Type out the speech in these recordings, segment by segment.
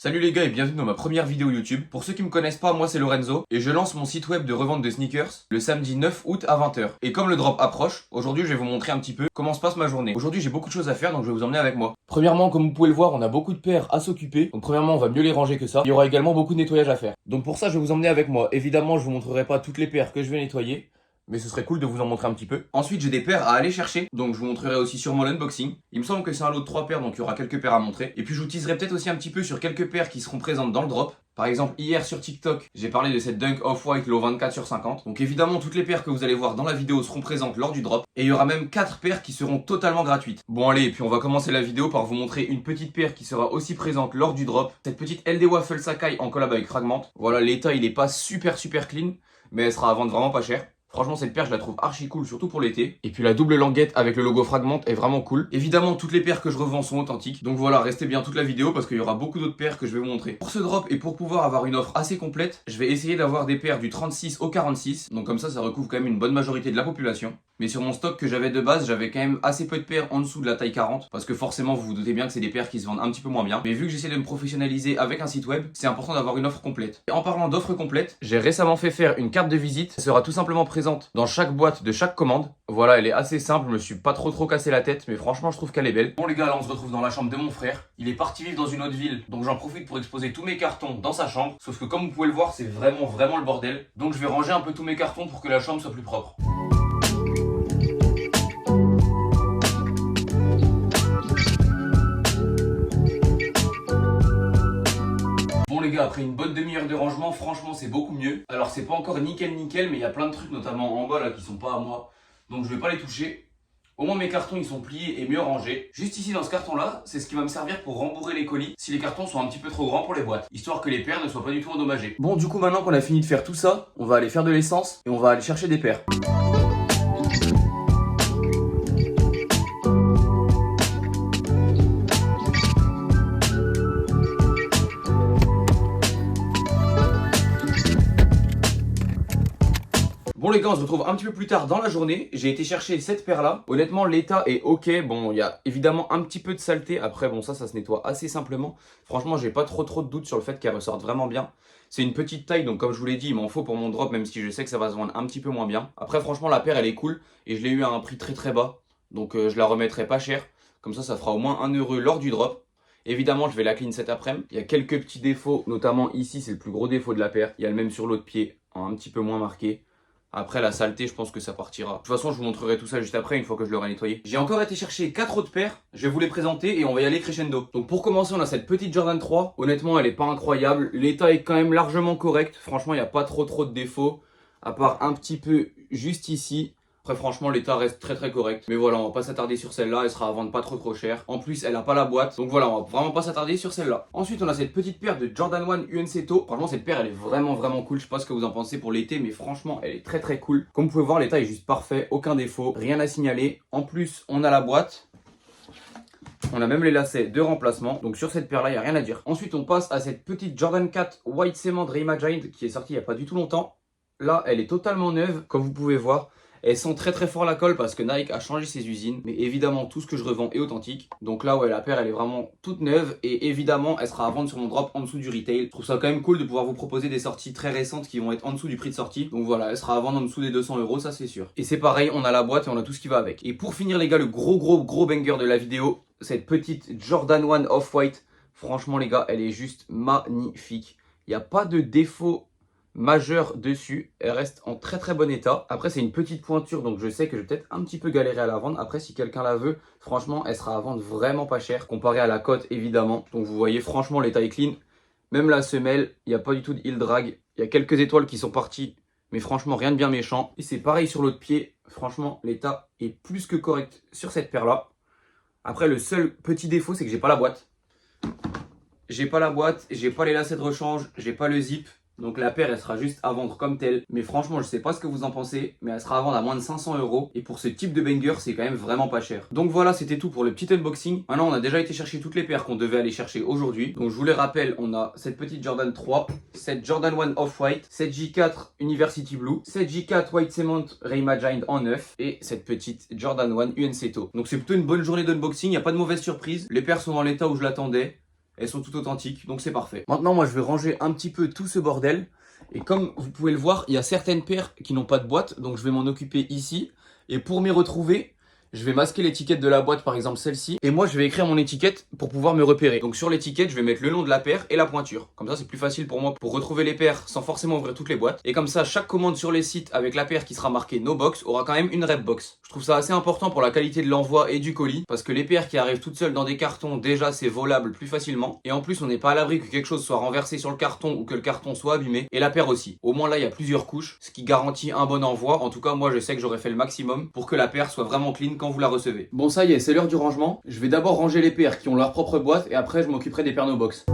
Salut les gars et bienvenue dans ma première vidéo YouTube. Pour ceux qui me connaissent pas, moi c'est Lorenzo et je lance mon site web de revente de sneakers le samedi 9 août à 20h. Et comme le drop approche, aujourd'hui je vais vous montrer un petit peu comment se passe ma journée. Aujourd'hui j'ai beaucoup de choses à faire donc je vais vous emmener avec moi. Premièrement, comme vous pouvez le voir, on a beaucoup de paires à s'occuper. Donc premièrement, on va mieux les ranger que ça. Il y aura également beaucoup de nettoyage à faire. Donc pour ça, je vais vous emmener avec moi. Évidemment, je vous montrerai pas toutes les paires que je vais nettoyer, mais ce serait cool de vous en montrer un petit peu. Ensuite, j'ai des paires à aller chercher, donc je vous montrerai aussi sûrement l'unboxing. Il me semble que c'est un lot de 3 paires, donc il y aura quelques paires à montrer. Et puis je vous teaserai peut-être aussi un petit peu sur quelques paires qui seront présentes dans le drop. Par exemple, hier sur TikTok, j'ai parlé de cette Dunk Off-White lot 24/50. Donc évidemment, toutes les paires que vous allez voir dans la vidéo seront présentes lors du drop. Et il y aura même 4 paires qui seront totalement gratuites. Bon allez, et puis on va commencer la vidéo par vous montrer une petite paire qui sera aussi présente lors du drop. Cette petite LD Waffle Sakai en collab avec Fragment. Voilà, l'état il est pas super clean, mais elle sera à vendre vraiment pas cher. Franchement, cette paire, je la trouve archi cool, surtout pour l'été. Et puis la double languette avec le logo Fragment est vraiment cool. Évidemment, toutes les paires que je revends sont authentiques. Donc voilà, restez bien toute la vidéo parce qu'il y aura beaucoup d'autres paires que je vais vous montrer. Pour ce drop et pour pouvoir avoir une offre assez complète, je vais essayer d'avoir des paires du 36 au 46. Donc comme ça recouvre quand même une bonne majorité de la population. Mais sur mon stock que j'avais de base, j'avais quand même assez peu de paires en dessous de la taille 40. Parce que forcément, vous vous doutez bien que c'est des paires qui se vendent un petit peu moins bien. Mais vu que j'essaie de me professionnaliser avec un site web, c'est important d'avoir une offre complète. Et en parlant d'offre complète, j'ai récemment fait faire une carte de visite. Elle sera tout simplement présente dans chaque boîte de chaque commande. Voilà, elle est assez simple, je me suis pas trop cassé la tête, mais franchement je trouve qu'elle est belle. Bon les gars, là on se retrouve dans la chambre de mon frère. Il est parti vivre dans une autre ville, donc j'en profite pour exposer tous mes cartons dans sa chambre. Sauf que comme vous pouvez le voir, c'est vraiment le bordel. Donc je vais ranger un peu tous mes cartons pour que la chambre soit plus propre. Bon les gars, après une bonne demi-heure de rangement, franchement c'est beaucoup mieux. Alors c'est pas encore nickel, mais il y a plein de trucs, notamment en bas là, qui sont pas à moi. Donc je vais pas les toucher. Au moins mes cartons ils sont pliés et mieux rangés. Juste ici dans ce carton là, c'est ce qui va me servir pour rembourrer les colis si les cartons sont un petit peu trop grands pour les boîtes. Histoire que les paires ne soient pas du tout endommagées. Bon du coup maintenant qu'on a fini de faire tout ça, on va aller faire de l'essence et on va aller chercher des paires. Bon les gars, on se retrouve un petit peu plus tard dans la journée. J'ai été chercher cette paire là. Honnêtement l'état est ok. Bon il y a évidemment un petit peu de saleté. Après bon ça se nettoie assez simplement. Franchement j'ai pas trop de doutes sur le fait qu'elle ressorte vraiment bien. C'est une petite taille donc comme je vous l'ai dit il m'en faut pour mon drop. Même si je sais que ça va se vendre un petit peu moins bien. Après franchement la paire elle est cool. Et je l'ai eu à un prix très bas. Donc je la remettrai pas cher. Comme ça fera au moins 1 euro lors du drop. Évidemment je vais la clean cet après-midi. Il y a quelques petits défauts. Notamment ici c'est le plus gros défaut de la paire. Il y a le même sur l'autre pied un petit peu moins marqué. Après la saleté je pense que ça partira. De toute façon je vous montrerai tout ça juste après une fois que je l'aurai nettoyé. J'ai encore été chercher 4 autres paires. Je vais vous les présenter et on va y aller crescendo. Donc pour commencer on a cette petite Jordan 3. Honnêtement elle est pas incroyable. L'état est quand même largement correct. Franchement il n'y a pas trop de défauts. À part un petit peu juste ici. Après franchement l'état reste très correct. Mais voilà on va pas s'attarder sur celle-là. Elle sera à vendre pas trop cher. En plus elle a pas la boîte. Donc voilà on va vraiment pas s'attarder sur celle-là. Ensuite on a cette petite paire de Jordan 1 UNC-To. Franchement cette paire elle est vraiment cool. Je sais pas ce que vous en pensez pour l'été. Mais franchement elle est très cool. Comme vous pouvez voir l'état est juste parfait. Aucun défaut. Rien à signaler. En plus on a la boîte. On a même les lacets de remplacement. Donc sur cette paire là il n'y a rien à dire. Ensuite on passe à cette petite Jordan 4 White Cement Reimagined qui est sortie il n'y a pas du tout longtemps. Là elle est totalement neuve comme vous pouvez voir. Elles sont très fort la colle parce que Nike a changé ses usines. Mais évidemment tout ce que je revends est authentique. Donc là ouais la paire elle est vraiment toute neuve. Et évidemment elle sera à vendre sur mon drop en dessous du retail. Je trouve ça quand même cool de pouvoir vous proposer des sorties très récentes qui vont être en dessous du prix de sortie. Donc voilà elle sera à vendre en dessous des 200 euros, ça c'est sûr. Et c'est pareil on a la boîte et on a tout ce qui va avec. Et pour finir les gars le gros banger de la vidéo. Cette petite Jordan 1 Off-White. Franchement les gars elle est juste magnifique. Il n'y a pas de défaut majeur dessus, elle reste en très bon état. Après c'est une petite pointure donc je sais que je vais peut-être un petit peu galérer à la vendre. Après si quelqu'un la veut, franchement elle sera à vendre vraiment pas cher comparé à la cote évidemment. Donc vous voyez franchement l'état est clean. Même la semelle, il n'y a pas du tout de heel drag. Il y a quelques étoiles qui sont parties mais franchement rien de bien méchant. Et c'est pareil sur l'autre pied, franchement l'état est plus que correct sur cette paire là. Après le seul petit défaut c'est que j'ai pas la boîte. J'ai pas la boîte, j'ai pas les lacets de rechange, j'ai pas le zip. Donc la paire elle sera juste à vendre comme telle. Mais franchement je sais pas ce que vous en pensez. Mais elle sera à vendre à moins de 500 euros. Et pour ce type de banger c'est quand même vraiment pas cher. Donc voilà c'était tout pour le petit unboxing. Maintenant on a déjà été chercher toutes les paires qu'on devait aller chercher aujourd'hui. Donc je vous les rappelle on a cette petite Jordan 3. Cette Jordan 1 Off-White. Cette J4 University Blue. Cette J4 White Cement Reimagined en neuf. Et cette petite Jordan 1 UNC-To. Donc c'est plutôt une bonne journée d'unboxing. Il n'y a pas de mauvaise surprise. Les paires sont dans l'état où je l'attendais. elles sont toutes authentiques, donc c'est parfait. Maintenant, moi, je vais ranger un petit peu tout ce bordel. Et comme vous pouvez le voir, il y a certaines paires qui n'ont pas de boîte, donc je vais m'en occuper ici. Et pour m'y retrouver, je vais masquer l'étiquette de la boîte, par exemple celle-ci. Et moi, je vais écrire mon étiquette pour pouvoir me repérer. Donc sur l'étiquette, je vais mettre le nom de la paire et la pointure. Comme ça, c'est plus facile pour moi pour retrouver les paires sans forcément ouvrir toutes les boîtes. Et comme ça, chaque commande sur les sites avec la paire qui sera marquée No Box aura quand même une Rep Box. Je trouve ça assez important pour la qualité de l'envoi et du colis. Parce que les paires qui arrivent toutes seules dans des cartons, déjà, c'est volable plus facilement. Et en plus, on n'est pas à l'abri que quelque chose soit renversé sur le carton ou que le carton soit abîmé. Et la paire aussi. Au moins là, il y a plusieurs couches, ce qui garantit un bon envoi. En tout cas, moi, je sais que j'aurais fait le maximum pour que la paire soit vraiment clean quand vous la recevez. Bon, ça y est, c'est l'heure du rangement. Je vais d'abord ranger les paires qui ont leur propre boîte et après je m'occuperai des paires No Box.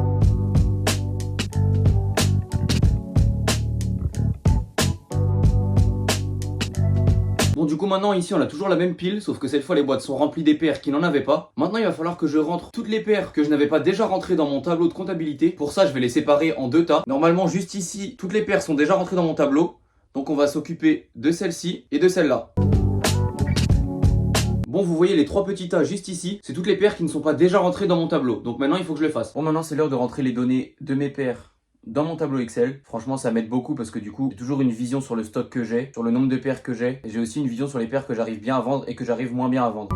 Bon, du coup maintenant ici on a toujours la même pile, sauf que cette fois les boîtes sont remplies des paires qui n'en avaient pas. Maintenant il va falloir que je rentre toutes les paires que je n'avais pas déjà rentrées dans mon tableau de comptabilité. Pour ça je vais les séparer en deux tas. Normalement juste ici, toutes les paires sont déjà rentrées dans mon tableau. Donc on va s'occuper de celle-ci et de celle-là. Bon, vous voyez les trois petits tas juste ici, c'est toutes les paires qui ne sont pas déjà rentrées dans mon tableau. Donc maintenant, il faut que je le fasse. Bon, maintenant, c'est l'heure de rentrer les données de mes paires dans mon tableau Excel. Franchement, ça m'aide beaucoup parce que du coup, j'ai toujours une vision sur le stock que j'ai, sur le nombre de paires que j'ai. Et j'ai aussi une vision sur les paires que j'arrive bien à vendre et que j'arrive moins bien à vendre.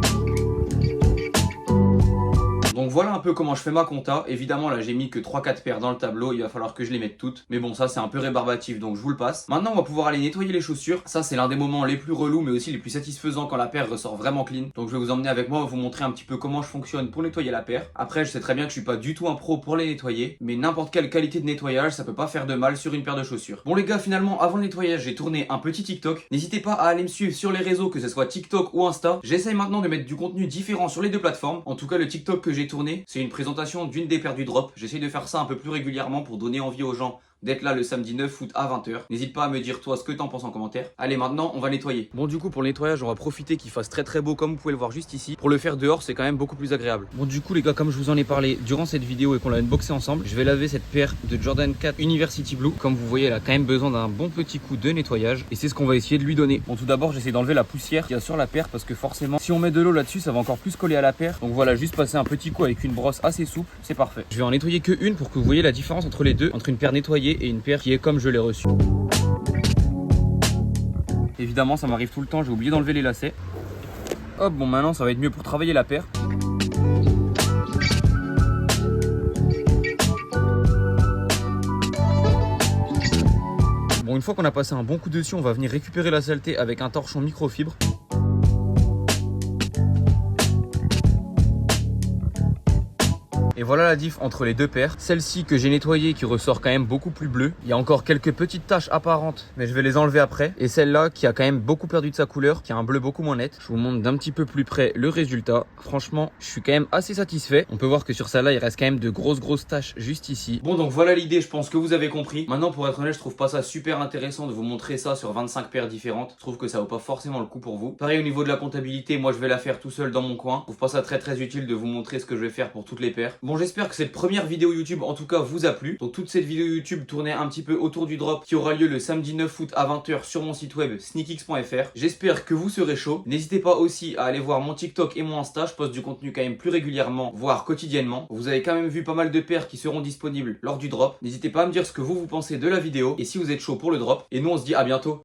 Donc voilà un peu comment je fais ma compta. Évidemment là j'ai mis que 3-4 paires dans le tableau, il va falloir que je les mette toutes. Mais bon ça c'est un peu rébarbatif donc je vous le passe. Maintenant on va pouvoir aller nettoyer les chaussures. Ça c'est l'un des moments les plus relous mais aussi les plus satisfaisants quand la paire ressort vraiment clean. Donc je vais vous emmener avec moi, vous montrer un petit peu comment je fonctionne pour nettoyer la paire. Après je sais très bien que je suis pas du tout un pro pour les nettoyer. Mais n'importe quelle qualité de nettoyage ça peut pas faire de mal sur une paire de chaussures. Bon les gars finalement avant le nettoyage j'ai tourné un petit TikTok. N'hésitez pas à aller me suivre sur les réseaux que ce soit TikTok ou Insta. J'essaye maintenant de mettre du contenu différent sur les deux plateformes. En tout cas le TikTok que j'ai tourné c'est une présentation d'une des paires du drop. J'essaie de faire ça un peu plus régulièrement pour donner envie aux gens d'être là le samedi 9 août à 20 h. N'hésite pas à me dire toi ce que t'en penses en commentaire. Allez maintenant on va nettoyer. Bon du coup pour le nettoyage on va profiter qu'il fasse très beau comme vous pouvez le voir juste ici. Pour le faire dehors c'est quand même beaucoup plus agréable. Bon du coup les gars comme je vous en ai parlé durant cette vidéo et qu'on l'a unboxé ensemble, je vais laver cette paire de Jordan 4 University Blue. Comme vous voyez elle a quand même besoin d'un bon petit coup de nettoyage et c'est ce qu'on va essayer de lui donner. Bon tout d'abord j'essaie d'enlever la poussière qu'il y a sur la paire parce que forcément si on met de l'eau là-dessus ça va encore plus coller à la paire. Donc voilà juste passer un petit coup avec une brosse assez souple, c'est parfait. Je vais en nettoyer que une pour que vous voyez la différence entre les deux, entre une paire nettoyée et une paire qui est comme je l'ai reçu. Évidemment ça m'arrive tout le temps, j'ai oublié d'enlever les lacets. Hop, bon maintenant ça va être mieux pour travailler la paire. Bon une fois qu'on a passé un bon coup dessus, on va venir récupérer la saleté avec un torchon microfibre. Et voilà la diff entre les deux paires. Celle-ci que j'ai nettoyée qui ressort quand même beaucoup plus bleue. Il y a encore quelques petites taches apparentes, mais je vais les enlever après. Et celle-là qui a quand même beaucoup perdu de sa couleur, qui a un bleu beaucoup moins net. Je vous montre d'un petit peu plus près le résultat. Franchement, je suis quand même assez satisfait. On peut voir que sur celle-là, il reste quand même de grosses taches juste ici. Bon, donc voilà l'idée, je pense que vous avez compris. Maintenant, pour être honnête, je trouve pas ça super intéressant de vous montrer ça sur 25 paires différentes. Je trouve que ça vaut pas forcément le coup pour vous. Pareil au niveau de la comptabilité, moi je vais la faire tout seul dans mon coin. Je trouve pas ça très utile de vous montrer ce que je vais faire pour toutes les paires. Bon, j'espère que cette première vidéo YouTube en tout cas vous a plu. Donc toute cette vidéo YouTube tournée un petit peu autour du drop qui aura lieu le samedi 9 août à 20 h sur mon site web sneakx.fr. J'espère que vous serez chaud. N'hésitez pas aussi à aller voir mon TikTok et mon Insta. Je poste du contenu quand même plus régulièrement, voire quotidiennement. Vous avez quand même vu pas mal de paires qui seront disponibles lors du drop. N'hésitez pas à me dire ce que vous pensez de la vidéo et si vous êtes chaud pour le drop. Et nous on se dit à bientôt.